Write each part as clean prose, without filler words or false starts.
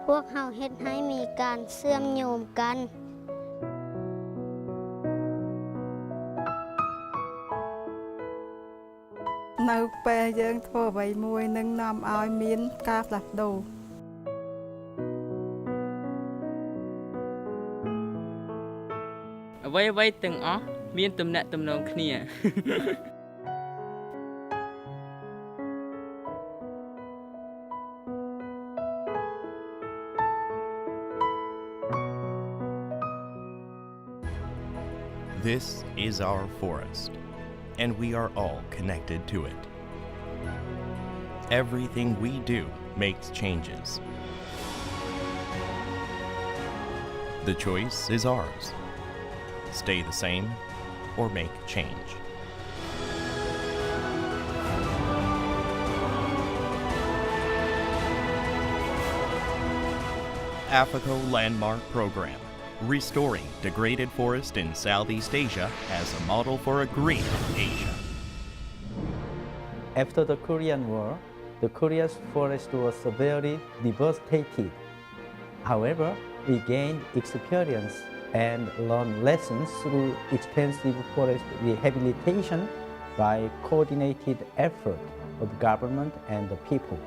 พวกเราเฮ็ดให้มีการเชื่อมโยงกันនៅពេលយើងធ្វើអ្វីមួយនឹងនាំឲ្យមានការផ្លាស់ប្ដូរអ្វីៗទាំងអស់មានទំនាក់ទំនងគ្នា This is our forest, and we are all connected to it. Everything we do makes changes. The choice is ours. Stay the same or make change. AFoCO Landmark Program, restoring degraded forest in Southeast Asia as a model for a green Asia. After the Korean War, the Korea's forest was severely devastated. However, we gained experience and learned lessons through extensive forest rehabilitation by coordinated effort of government and the people.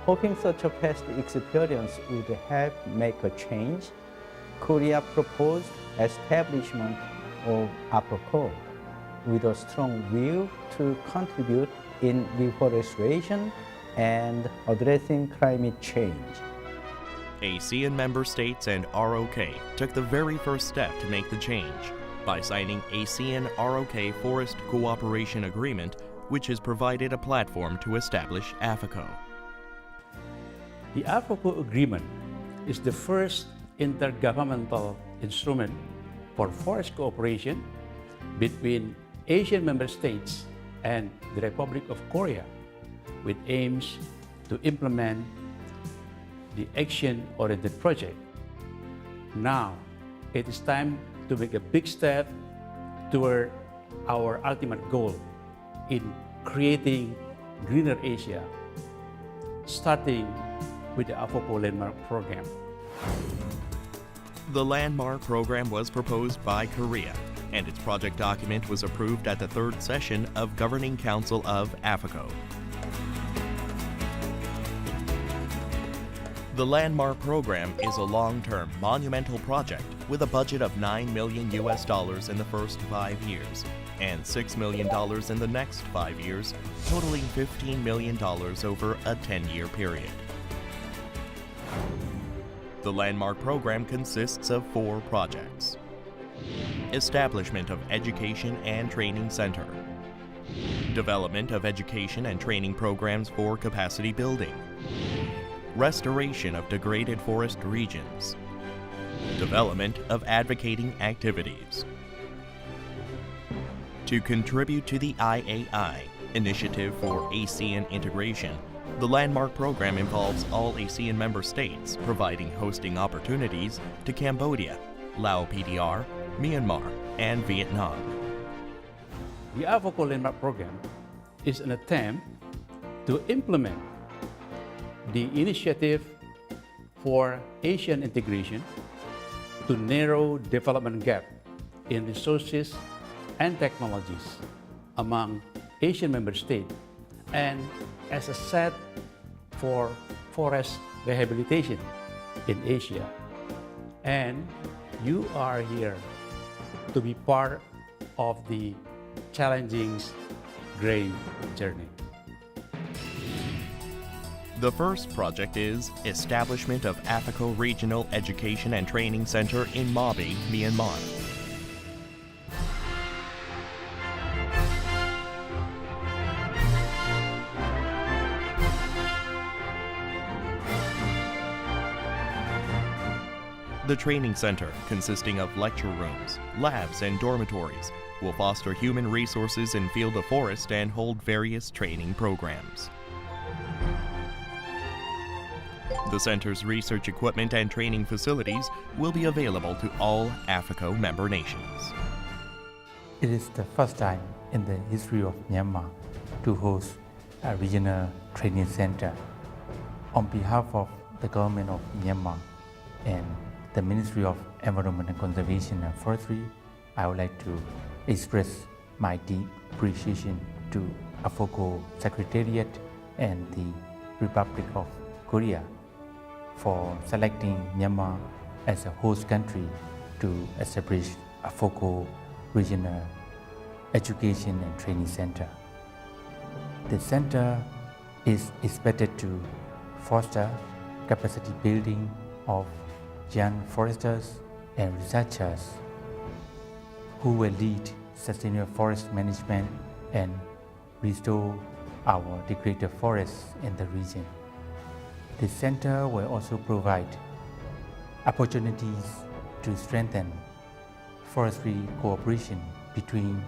Hoping such a past experience would help make a change, Korea proposed establishment of AFoCO with a strong will to contribute in reforestation and addressing climate change. ASEAN member states and ROK took the very first step to make the change by signing ASEAN ROK Forest Cooperation Agreement, which has provided a platform to establish AFoCO. The AFoCO Agreement is the first intergovernmental instrument for forest cooperation between Asian member states and the Republic of Korea, with aims to implement the action-oriented project. Now, it is time to make a big step toward our ultimate goal in creating greener Asia, starting with the AFoCO Landmark Program. The Landmark Program was proposed by Korea, and its project document was approved at the third session of Governing Council of AFoCO. The Landmark Program is a long-term, monumental project with a budget of $9 million in the first 5 years and $6 million in the next 5 years, totaling $15 million over a 10-year period. The Landmark Program consists of 4 projects. Establishment of Education and Training Center. Development of education and training programs for capacity building. Restoration of degraded forest regions. Development of advocating activities. To contribute to the IAI, Initiative for ASEAN Integration, the Landmark Program involves all ASEAN member states providing hosting opportunities to Cambodia, Lao PDR, Myanmar, and Vietnam. The AFoCO Landmark Program is an attempt to implement the initiative for Asian integration to narrow development gap in resources and technologies among Asian member states and as a set for forest rehabilitation in Asia. And you are here to be part of the challenging green journey. The first project is establishment of AFoCO Regional Education and Training Center in Mabi, Myanmar. The training center, consisting of lecture rooms, labs, and dormitories, will foster human resources in field of forest and hold various training programs. The center's research equipment and training facilities will be available to all AFoCO member nations. It is the first time in the history of Myanmar to host a regional training center. On behalf of the government of Myanmar and the Ministry of Environment and Conservation and Forestry, I would like to express my deep appreciation to AFoCO Secretariat and the Republic of Korea for selecting Myanmar as a host country to establish AFoCO Regional Education and Training Center. The center is expected to foster capacity building of young foresters and researchers who will lead sustainable forest management and restore our degraded forests in the region. The center will also provide opportunities to strengthen forestry cooperation between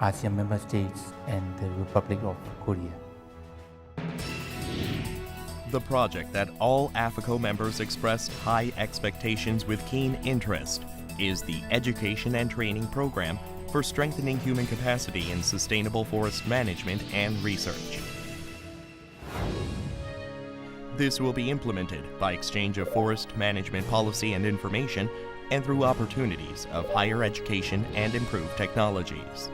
ASEAN member states and the Republic of Korea. The project that all AFoCO members expressed high expectations with keen interest is the Education and Training Program for strengthening human capacity in sustainable forest management and research. This will be implemented by exchange of forest management policy and information and through opportunities of higher education and improved technologies.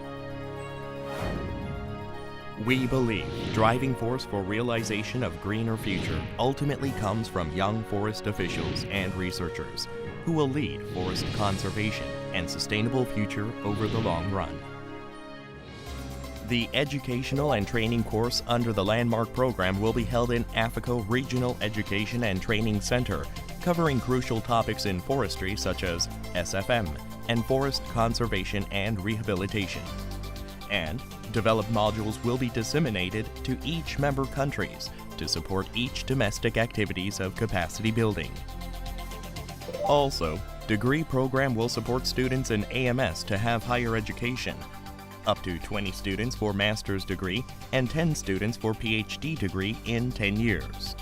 We believe driving force for realization of greener future ultimately comes from young forest officials and researchers who will lead forest conservation and sustainable future over the long run. The educational and training course under the Landmark program will be held in AFoCO Regional Education and Training Center, covering crucial topics in forestry such as SFM and forest conservation and rehabilitation. And developed modules will be disseminated to each member countries to support each domestic activities of capacity building. Also, degree program will support students in AMS to have higher education, up to 20 students for master's degree and 10 students for PhD degree in 10 years.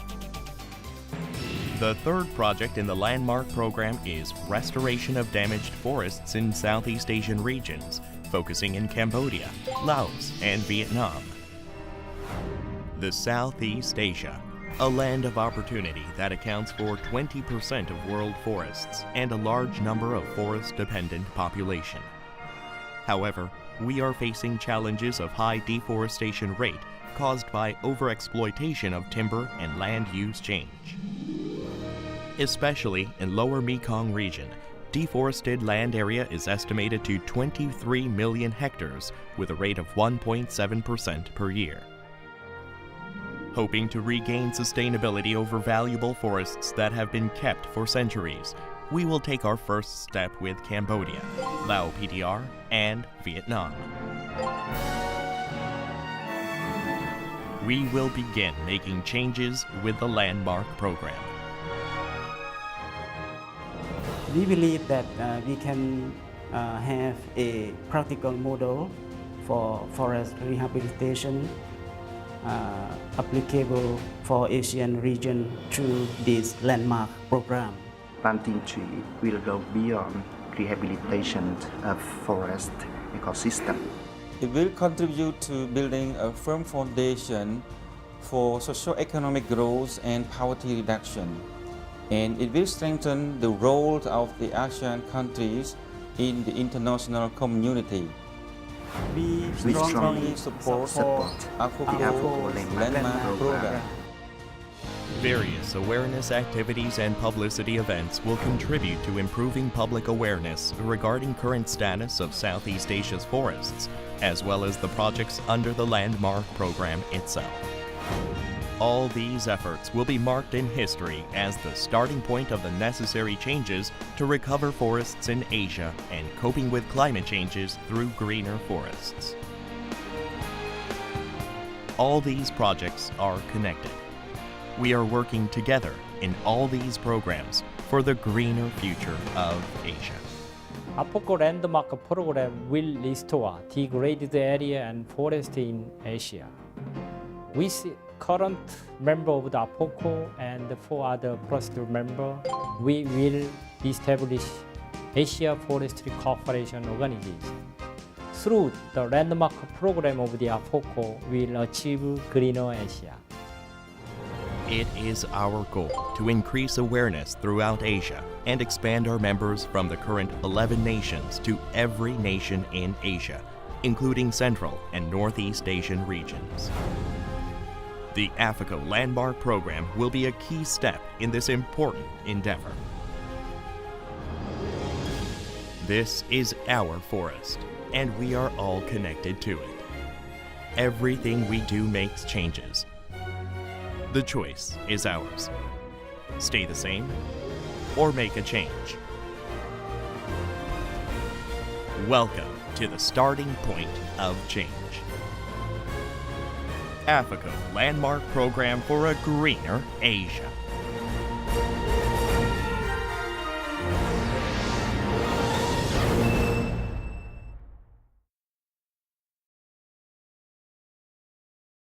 The third project in the Landmark program is restoration of damaged forests in Southeast Asian regions, focusing in Cambodia, Laos, and Vietnam. The Southeast Asia, a land of opportunity that accounts for 20% of world forests and a large number of forest-dependent population. However, we are facing challenges of high deforestation rate caused by overexploitation of timber and land use change. Especially in lower Mekong region, deforested land area is estimated to 23 million hectares with a rate of 1.7% per year. Hoping to regain sustainability over valuable forests that have been kept for centuries, we will take our first step with Cambodia, Lao PDR, and Vietnam. We will begin making changes with the Landmark program. We believe that we can have a practical model for forest rehabilitation applicable for Asian region through this Landmark program. Planting tree will go beyond rehabilitation of forest ecosystem. It will contribute to building a firm foundation for socio-economic growth and poverty reduction. And it will strengthen the role of the ASEAN countries in the international community. We strongly support AFoCO Landmark program. Various awareness activities and publicity events will contribute to improving public awareness regarding current status of Southeast Asia's forests, as well as the projects under the Landmark program itself. All these efforts will be marked in history as the starting point of the necessary changes to recover forests in Asia and coping with climate changes through greener forests. All these projects are connected. We are working together in all these programs for the greener future of Asia. AFoCO Landmark program will restore degraded area and forest in Asia. With current member of the AFoCO and 4 other procedural members, we will establish Asia Forestry Cooperation Organization. through the landmark program of the AFoCO, we'll achieve greener Asia. It is our goal to increase awareness throughout Asia and expand our members from the current 11 nations to every nation in Asia, including Central and Northeast Asian regions. The AFoCO Landmark Program will be a key step in this important endeavor. This is our forest, and we are all connected to it. Everything we do makes changes. The choice is ours. Stay the same or make a change. Welcome to the starting point of change. AFoCO Landmark Program for a Greener Asia.